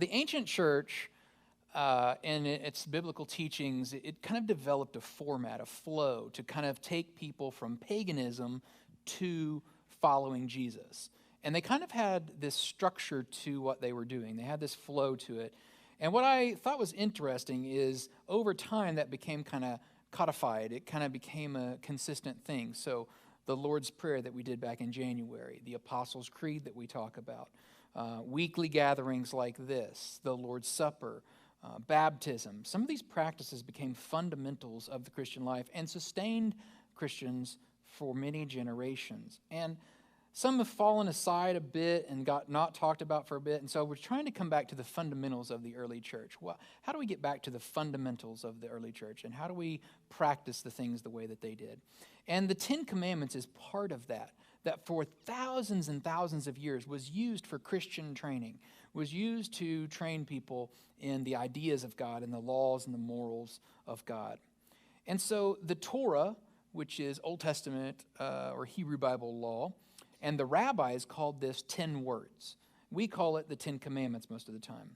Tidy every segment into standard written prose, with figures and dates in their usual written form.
The ancient church, in its biblical teachings, it kind of developed a format, a flow to kind of take people from paganism to following Jesus. And they kind of had this structure to what they were doing. They had this flow to it. And what I thought was interesting is over time that became kind of codified. It kind of became a consistent thing. So the Lord's Prayer that we did back in January, the Apostles' Creed that we talk about, weekly gatherings like this, the Lord's Supper, baptism. Some of these practices became fundamentals of the Christian life and sustained Christians for many generations. And some have fallen aside a bit and got not talked about for a bit. And so we're trying to come back to the fundamentals of the early church. Well, how do we get back to the fundamentals of the early church? And how do we practice the things the way that they did? And the Ten Commandments is part of that for thousands and thousands of years was used for Christian training, was used to train people in the ideas of God and the laws and the morals of God. And so the Torah, which is Old Testament or Hebrew Bible law, and the rabbis called this 10 words. We call it the 10 Commandments most of the time.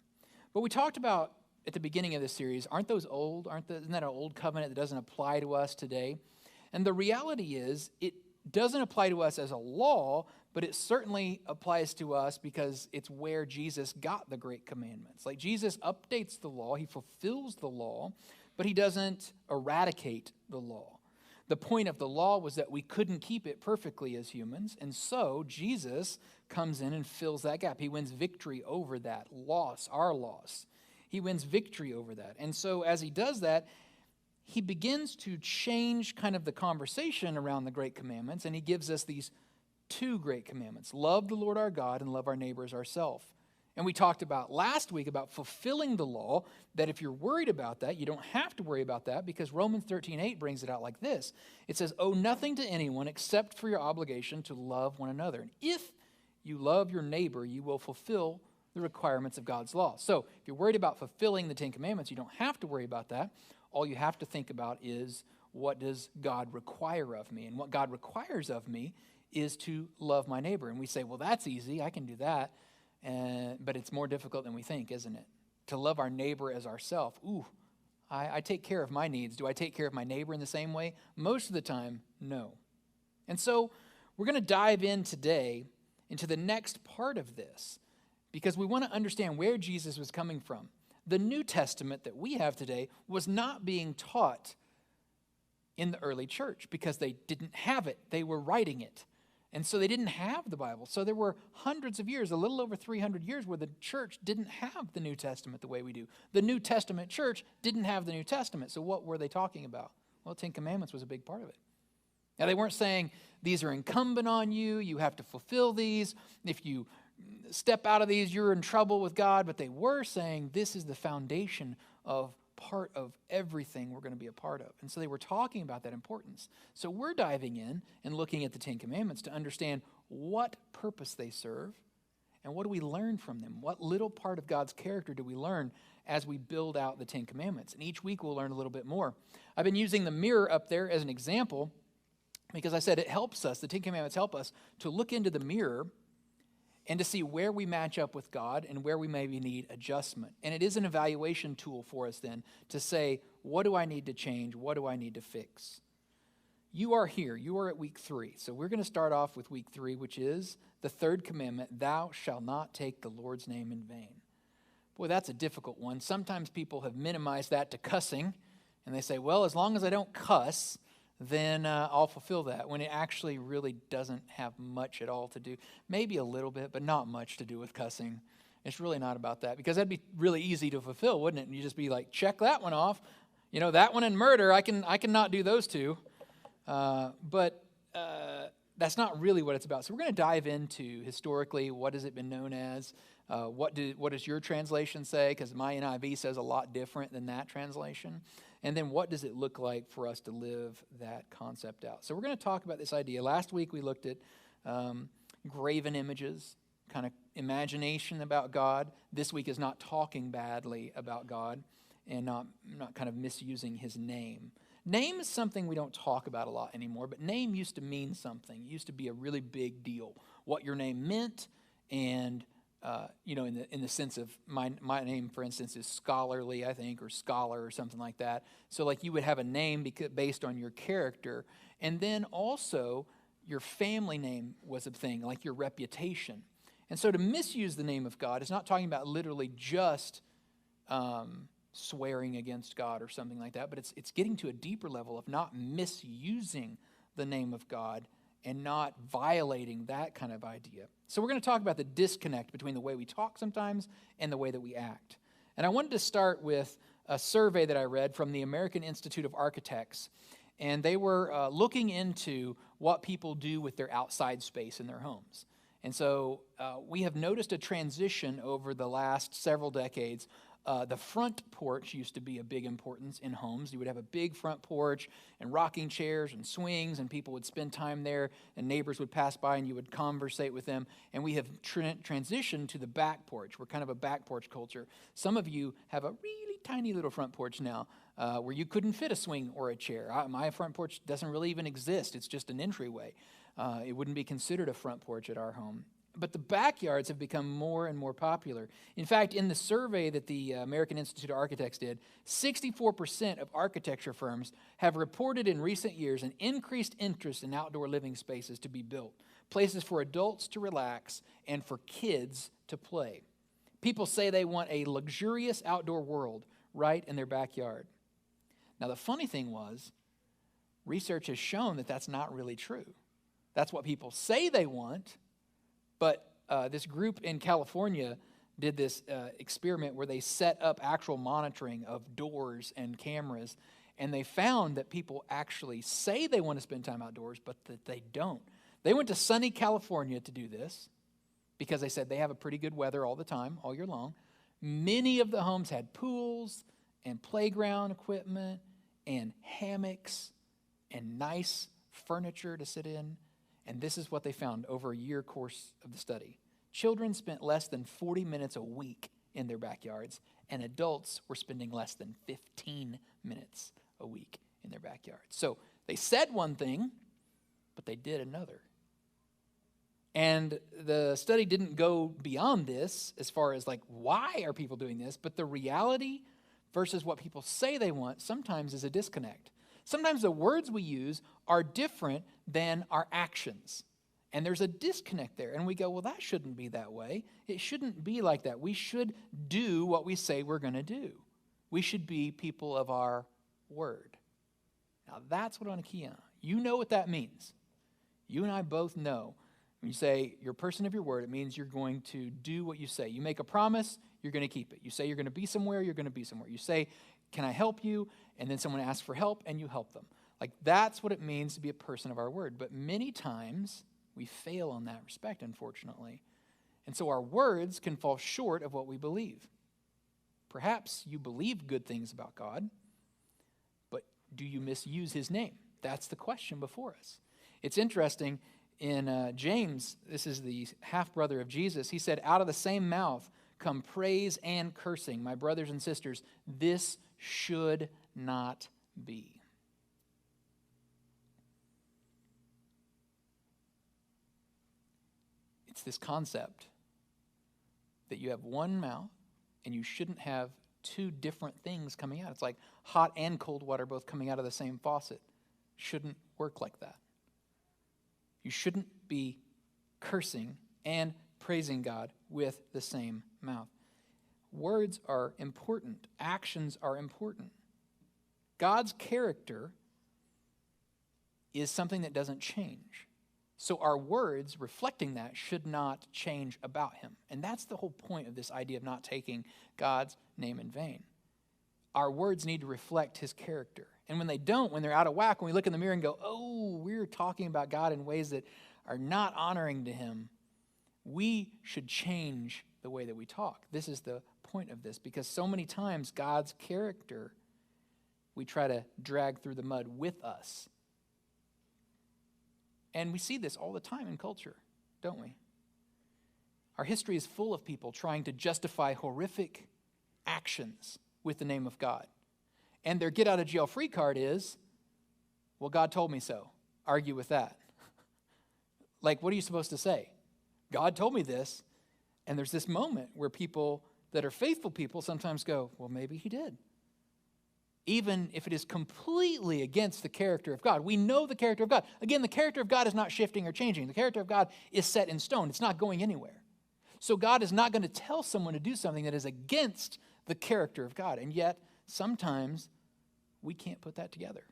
But we talked about at the beginning of this series, aren't those old? Isn't that an old covenant that doesn't apply to us today? And the reality is, it doesn't apply to us as a law, but it certainly applies to us because it's where Jesus got the great commandments. Like Jesus updates the law, he fulfills the law, but he doesn't eradicate the law. The point of the law was that we couldn't keep it perfectly as humans, and so Jesus comes in and fills that gap. He wins victory over that loss, our loss. He wins victory over that. And so as he does that, he begins to change kind of the conversation around the great commandments, and he gives us these two great commandments. Love the Lord our God and love our neighbors ourselves. And we talked about last week about fulfilling the law, that if you're worried about that, you don't have to worry about that because Romans 13:8 brings it out like this. It says, owe nothing to anyone except for your obligation to love one another. And if you love your neighbor, you will fulfill the requirements of God's law. So if you're worried about fulfilling the 10 Commandments, you don't have to worry about that. All you have to think about is, what does God require of me? And what God requires of me is to love my neighbor. And we say, well, that's easy. I can do that. But it's more difficult than we think, isn't it? To love our neighbor as ourselves. Ooh, I take care of my needs. Do I take care of my neighbor in the same way? Most of the time, no. And so we're going to dive in today into the next part of this because we want to understand where Jesus was coming from. The New Testament that we have today was not being taught in the early church because they didn't have it. They were writing it. And so they didn't have the Bible. So there were hundreds of years, a little over 300 years, where the church didn't have the New Testament the way we do. The New Testament church didn't have the New Testament. So what were they talking about? Well, 10 Commandments was a big part of it. Now, they weren't saying these are incumbent on you. You have to fulfill these. If you step out of these, you're in trouble with God. But they were saying this is the foundation of part of everything we're going to be a part of. And so they were talking about that importance. So we're diving in and looking at the 10 Commandments to understand what purpose they serve and what do we learn from them. What little part of God's character do we learn as we build out the 10 Commandments? And each week we'll learn a little bit more. I've been using the mirror up there as an example because I said it helps us, the 10 Commandments help us to look into the mirror and to see where we match up with God and where we maybe need adjustment. And it is an evaluation tool for us then to say, what do I need to change? What do I need to fix? You are here. You are at week 3. So we're going to start off with week 3, which is the third commandment, thou shalt not take the Lord's name in vain. Boy, that's a difficult one. Sometimes people have minimized that to cussing, and they say, well, as long as I don't cuss, then I'll fulfill that, when it actually really doesn't have much at all to do. Maybe a little bit, but not much to do with cussing. It's really not about that, because that'd be really easy to fulfill, wouldn't it? And you just be like, check that one off. You know, that one and murder, I can not do those two. But that's not really what it's about. So we're going to dive into, historically, what has it been known as? What does your translation say? Because my NIV says a lot different than that translation. And then what does it look like for us to live that concept out? So we're going to talk about this idea. Last week we looked at graven images, kind of imagination about God. This week is not talking badly about God and not kind of misusing his name. Name is something we don't talk about a lot anymore, but name used to mean something. It used to be a really big deal, what your name meant and in the sense of my name, for instance, is scholarly, I think, or scholar or something like that. So like you would have a name based on your character. And then also your family name was a thing, like your reputation. And so to misuse the name of God is not talking about literally just swearing against God or something like that, but it's getting to a deeper level of not misusing the name of God and not violating that kind of idea. So we're going to talk about the disconnect between the way we talk sometimes and the way that we act. And I wanted to start with a survey that I read from the American Institute of Architects. And they were looking into what people do with their outside space in their homes. And so we have noticed a transition over the last several decades. The front porch used to be a big importance in homes. You would have a big front porch and rocking chairs and swings, and people would spend time there, and neighbors would pass by, and you would conversate with them. And we have transitioned to the back porch. We're kind of a back porch culture. Some of you have a really tiny little front porch now where you couldn't fit a swing or a chair. My front porch doesn't really even exist. It's just an entryway. It wouldn't be considered a front porch at our home. But the backyards have become more and more popular. In fact, in the survey that the American Institute of Architects did, 64% of architecture firms have reported in recent years an increased interest in outdoor living spaces to be built, places for adults to relax and for kids to play. People say they want a luxurious outdoor world right in their backyard. Now, the funny thing was, research has shown that that's not really true. That's what people say they want. But this group in California did this experiment where they set up actual monitoring of doors and cameras, and they found that people actually say they want to spend time outdoors, but that they don't. They went to sunny California to do this because they said they have a pretty good weather all the time, all year long. Many of the homes had pools and playground equipment and hammocks and nice furniture to sit in. And this is what they found over a year course of the study. Children spent less than 40 minutes a week in their backyards, and adults were spending less than 15 minutes a week in their backyards. So they said one thing, but they did another. And the study didn't go beyond this as far as like, why are people doing this? But the reality versus what people say they want sometimes is a disconnect. Sometimes the words we use are different than our actions. And there's a disconnect there. And we go, well, that shouldn't be that way. It shouldn't be like that. We should do what we say we're going to do. We should be people of our word. Now, that's what I want to key on. You know what that means. You and I both know. When you say you're a person of your word, it means you're going to do what you say. You make a promise, you're going to keep it. You say you're going to be somewhere, you're going to be somewhere. You say, can I help you? And then someone asks for help, and you help them. Like, that's what it means to be a person of our word. But many times, we fail in that respect, unfortunately. And so our words can fall short of what we believe. Perhaps you believe good things about God, but do you misuse his name? That's the question before us. It's interesting, in James, this is the half-brother of Jesus, he said, out of the same mouth come praise and cursing. My brothers and sisters, this should not be. It's this concept that you have one mouth and you shouldn't have two different things coming out. It's like hot and cold water both coming out of the same faucet. Shouldn't work like that. You shouldn't be cursing and praising God with the same mouth. Words are important. Actions are important. God's character is something that doesn't change. So our words reflecting that should not change about him. And that's the whole point of this idea of not taking God's name in vain. Our words need to reflect his character. And when they don't, when they're out of whack, when we look in the mirror and go, oh, we're talking about God in ways that are not honoring to him, we should change the way that we talk. This is the point of this, because so many times God's character, we try to drag through the mud with us. And we see this all the time in culture, don't we? Our history is full of people trying to justify horrific actions with the name of God. And their get-out-of-jail-free card is, well, God told me so. Argue with that. Like, what are you supposed to say? God told me this. And there's this moment where people that are faithful people sometimes go, well, maybe he did. Even if it is completely against the character of God. We know the character of God. Again, the character of God is not shifting or changing. The character of God is set in stone. It's not going anywhere. So God is not going to tell someone to do something that is against the character of God. And yet, sometimes we can't put that together.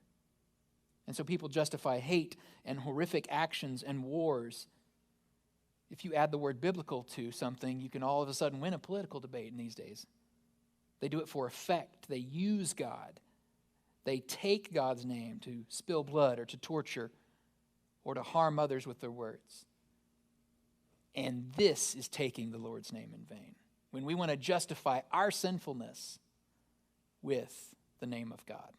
And so people justify hate and horrific actions and wars. If you add the word biblical to something, you can all of a sudden win a political debate in these days. They do it for effect. They use God. They take God's name to spill blood or to torture or to harm others with their words. And this is taking the Lord's name in vain. When we want to justify our sinfulness with the name of God.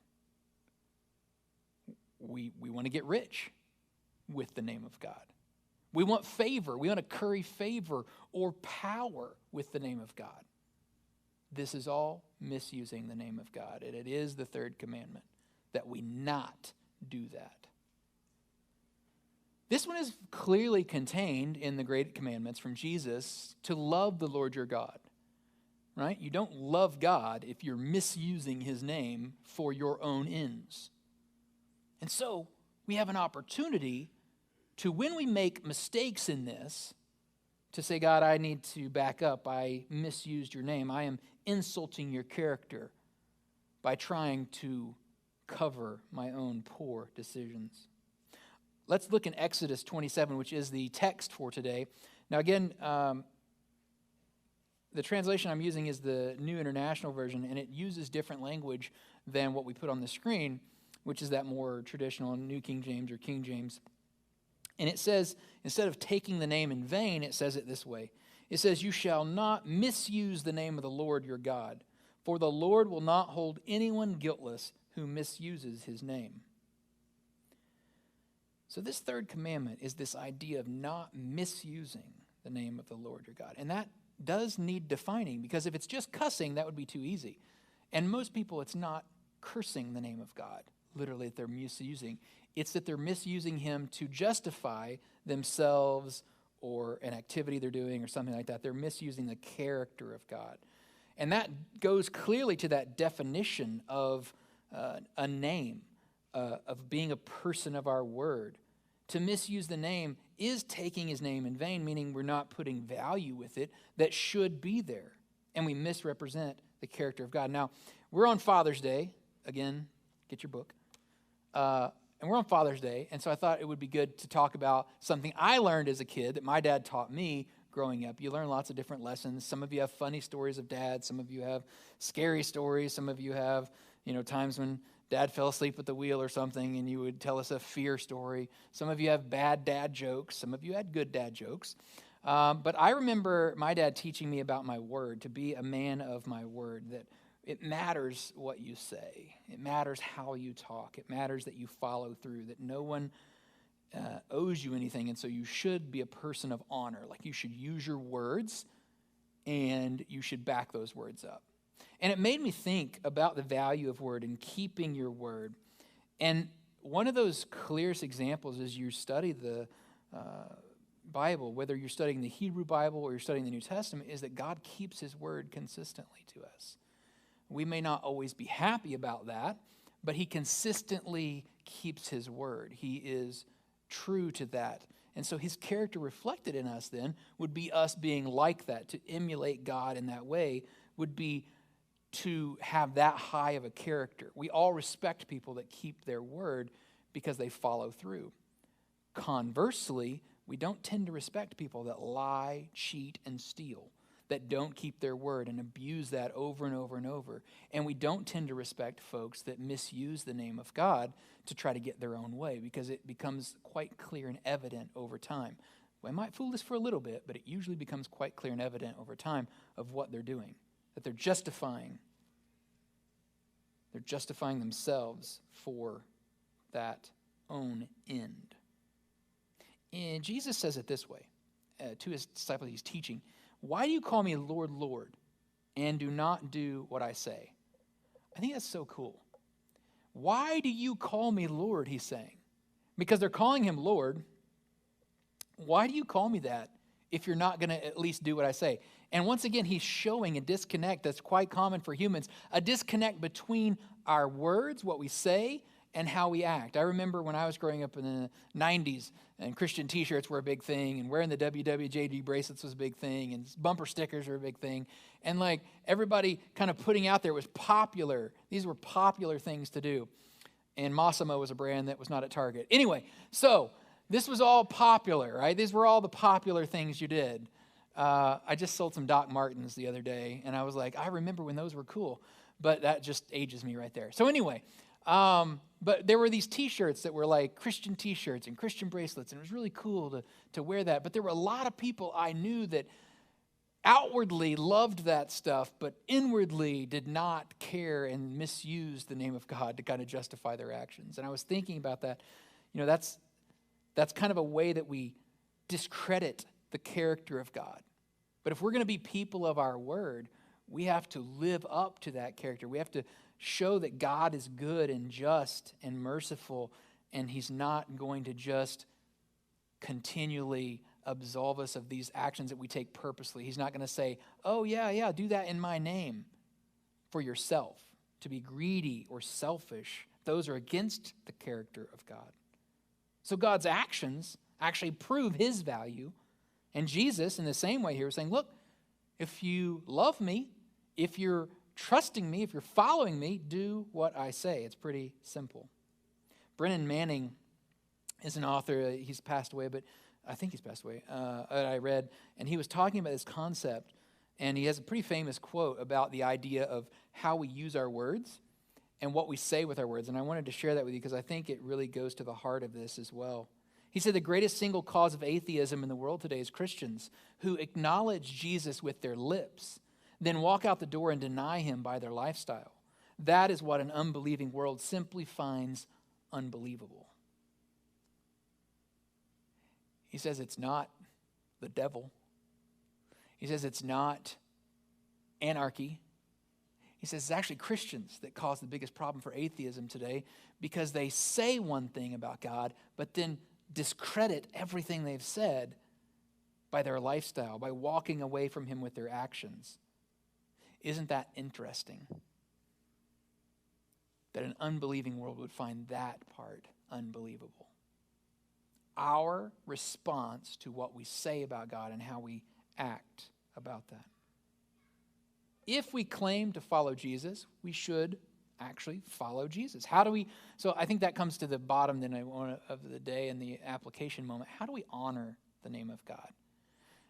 We want to get rich with the name of God. We want favor. We want to curry favor or power with the name of God. This is all misusing the name of God. And it is the third commandment that we not do that. This one is clearly contained in the great commandments from Jesus to love the Lord your God. Right? You don't love God if you're misusing his name for your own ends. And so we have an opportunity to, when we make mistakes in this, to say, God, I need to back up. I misused your name. I am insulting your character by trying to cover my own poor decisions. Let's look in Exodus 27, which is the text for today. Now again, the translation I'm using is the New International Version, and it uses different language than what we put on the screen, which is that more traditional New King James or King James. And it says, instead of taking the name in vain, it says it this way. It says, you shall not misuse the name of the Lord your God, for the Lord will not hold anyone guiltless who misuses his name. So this third commandment is this idea of not misusing the name of the Lord your God. And that does need defining, because if it's just cussing, that would be too easy. And most people, it's not cursing the name of God, literally, that they're misusing. It's that they're misusing him to justify themselves or an activity they're doing or something like that. They're misusing the character of God. And that goes clearly to that definition of a name, of being a person of our word. To misuse the name is taking his name in vain, meaning we're not putting value with it that should be there. And we misrepresent the character of God. Now, we're on Father's Day. Again, get your book. And we're on Father's Day, and so I thought it would be good to talk about something I learned as a kid that my dad taught me growing up. You learn lots of different lessons. Some of you have funny stories of dad. Some of you have scary stories. Some of you have, times when dad fell asleep at the wheel or something, and you would tell us a fear story. Some of you have bad dad jokes. Some of you had good dad jokes. But I remember my dad teaching me about my word, to be a man of my word, that it matters what you say. It matters how you talk. It matters that you follow through, that no one owes you anything, and so you should be a person of honor. Like, you should use your words, and you should back those words up. And it made me think about the value of word and keeping your word. And one of those clearest examples as you study the Bible, whether you're studying the Hebrew Bible or you're studying the New Testament, is that God keeps his word consistently to us. We may not always be happy about that, but he consistently keeps his word. He is true to that. And so his character reflected in us then would be us being like that. To emulate God in that way would be to have that high of a character. We all respect people that keep their word because they follow through. Conversely, we don't tend to respect people that lie, cheat, and steal, that don't keep their word and abuse that over and over and over. And we don't tend to respect folks that misuse the name of God to try to get their own way, because it becomes quite clear and evident over time. We might fool this for a little bit, but it usually becomes quite clear and evident over time of what they're doing, that they're justifying themselves for that own end. And Jesus says it this way to his disciples. He's teaching, why do you call me Lord, Lord, and do not do what I say? I think that's so cool. Why do you call me Lord, he's saying. Because they're calling him Lord. Why do you call me that if you're not going to at least do what I say? And once again, he's showing a disconnect that's quite common for humans, a disconnect between our words, what we say, and how we act. I remember when I was growing up in the 90s, and Christian t-shirts were a big thing, and wearing the WWJD bracelets was a big thing, and bumper stickers were a big thing. And like everybody kind of putting out there was popular. These were popular things to do. And Massimo was a brand that was not at Target. Anyway, so this was all popular, right? These were all the popular things you did. I just sold some Doc Martens the other day, and I was like, I remember when those were cool. But that just ages me right there. So anyway, but there were these t-shirts that were like Christian t-shirts and Christian bracelets, and it was really cool to wear that. But there were a lot of people I knew that outwardly loved that stuff, but inwardly did not care and misused the name of God to kind of justify their actions. And I was thinking about that. You know, that's kind of a way that we discredit the character of God. But if we're going to be people of our word, we have to live up to that character. We have to show that God is good and just and merciful, and he's not going to just continually absolve us of these actions that we take purposely. He's not going to say, oh, yeah, do that in my name for yourself. To be greedy or selfish, those are against the character of God. So God's actions actually prove his value. And Jesus, in the same way here, is saying, look, if you love me, if you're trusting me, if you're following me, do what I say. It's pretty simple. Brennan Manning is an author. He's passed away, but I think he's passed away, that I read. And he was talking about this concept, and he has a pretty famous quote about the idea of how we use our words and what we say with our words. And I wanted to share that with you because I think it really goes to the heart of this as well. He said the greatest single cause of atheism in the world today is Christians who acknowledge Jesus with their lips, then walk out the door and deny him by their lifestyle. That is what an unbelieving world simply finds unbelievable. He says it's not the devil. He says it's not anarchy. He says it's actually Christians that cause the biggest problem for atheism today because they say one thing about God, but then discredit everything they've said by their lifestyle, by walking away from him with their actions. Isn't that interesting? That an unbelieving world would find that part unbelievable. Our response to what we say about God and how we act about that. If we claim to follow Jesus, we should actually follow Jesus. How do we, so I think that comes to the bottom then of the day and the application moment. How do we honor the name of God?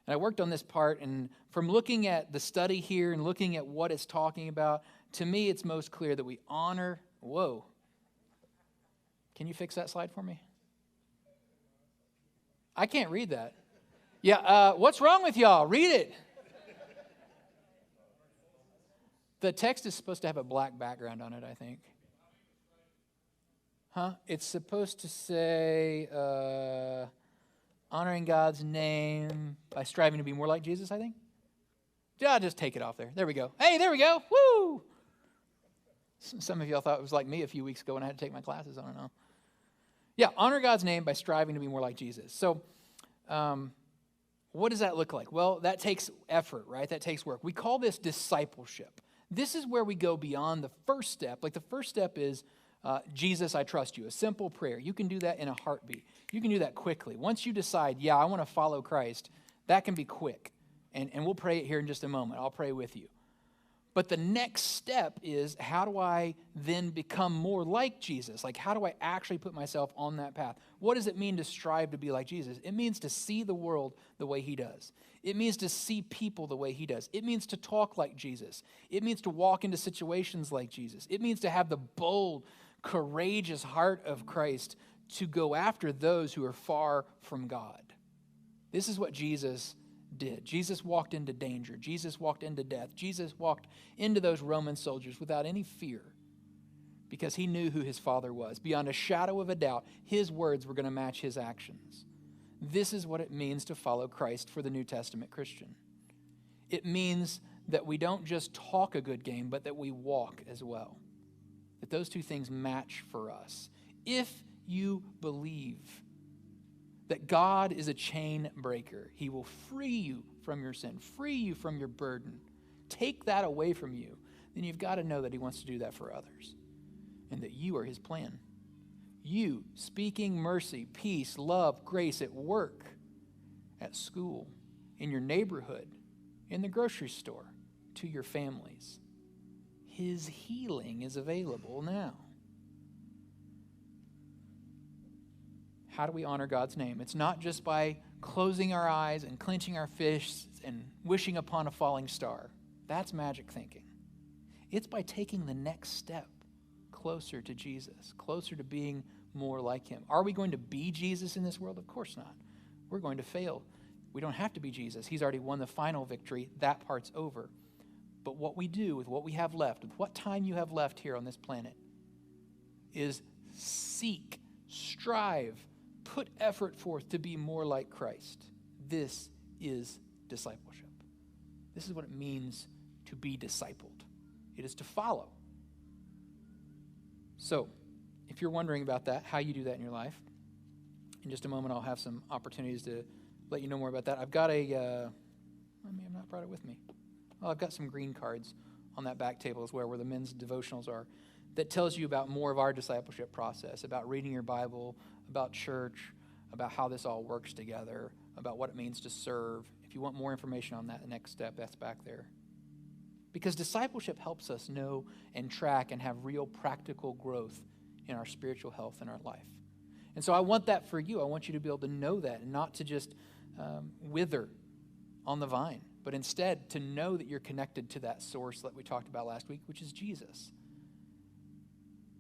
And I worked on this part, and from looking at the study here and looking at what it's talking about, to me it's most clear that we honor, whoa. Can you fix that slide for me? I can't read that. Yeah, what's wrong with y'all? Read it. The text is supposed to have a black background on it, I think. It's supposed to say, honoring God's name by striving to be more like Jesus, I think. Yeah, just take it off there. There we go. Hey, there we go. Woo! Some of y'all thought it was like me a few weeks ago when I had to take my classes. I don't know. Yeah, honor God's name by striving to be more like Jesus. So, what does that look like? Well, that takes effort, right? That takes work. We call this discipleship. This is where we go beyond the first step. Like the first step is, Jesus, I trust you. A simple prayer. You can do that in a heartbeat. You can do that quickly. Once you decide, yeah, I want to follow Christ, that can be quick. And we'll pray it here in just a moment. I'll pray with you. But the next step is, how do I then become more like Jesus? Like, how do I actually put myself on that path? What does it mean to strive to be like Jesus? It means to see the world the way he does. It means to see people the way he does. It means to talk like Jesus. It means to walk into situations like Jesus. It means to have the bold, courageous heart of Christ to go after those who are far from God. This is what Jesus did. Jesus walked into danger. Jesus walked into death. Jesus walked into those Roman soldiers without any fear because he knew who his Father was. Beyond a shadow of a doubt, his words were going to match his actions. This is what it means to follow Christ for the New Testament Christian. It means that we don't just talk a good game, but that we walk as well. That those two things match for us. If you believe that God is a chain breaker. He will free you from your sin, free you from your burden, take that away from you. Then you've got to know that he wants to do that for others and that you are his plan. You speaking mercy, peace, love, grace at work, at school, in your neighborhood, in the grocery store, to your families. His healing is available now. How do we honor God's name? It's not just by closing our eyes and clenching our fists and wishing upon a falling star. That's magic thinking. It's by taking the next step closer to Jesus, closer to being more like him. Are we going to be Jesus in this world? Of course not. We're going to fail. We don't have to be Jesus. He's already won the final victory. That part's over. But what we do with what we have left, with what time you have left here on this planet, is seek, strive, put effort forth to be more like Christ. This is discipleship. This is what it means to be discipled. It is to follow. So, if you're wondering about that, how you do that in your life, in just a moment I'll have some opportunities to let you know more about that. I've got I may have not brought it with me. Oh, I've got some green cards on that back table as well, where the men's devotionals are, that tells you about more of our discipleship process, about reading your Bible, about church, about how this all works together, about what it means to serve. If you want more information on that, the next step, that's back there. Because discipleship helps us know and track and have real practical growth in our spiritual health in our life. And so I want that for you. I want you to be able to know that and not to just wither on the vine, but instead to know that you're connected to that source that we talked about last week, which is Jesus.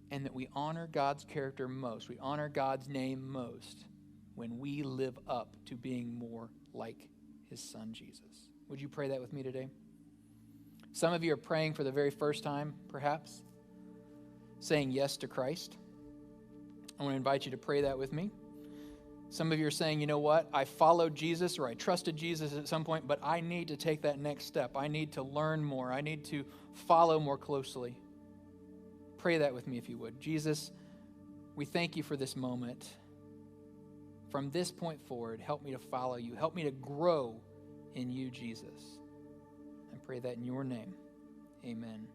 And that we honor God's character most, we honor God's name most when we live up to being more like his son, Jesus. Would you pray that with me today? Some of you are praying for the very first time, perhaps, saying yes to Christ. I want to invite you to pray that with me. Some of you are saying, you know what, I followed Jesus or I trusted Jesus at some point, but I need to take that next step. I need to learn more. I need to follow more closely. Pray that with me if you would. Jesus, we thank you for this moment. From this point forward, help me to follow you. Help me to grow in you, Jesus. I pray that in your name. Amen.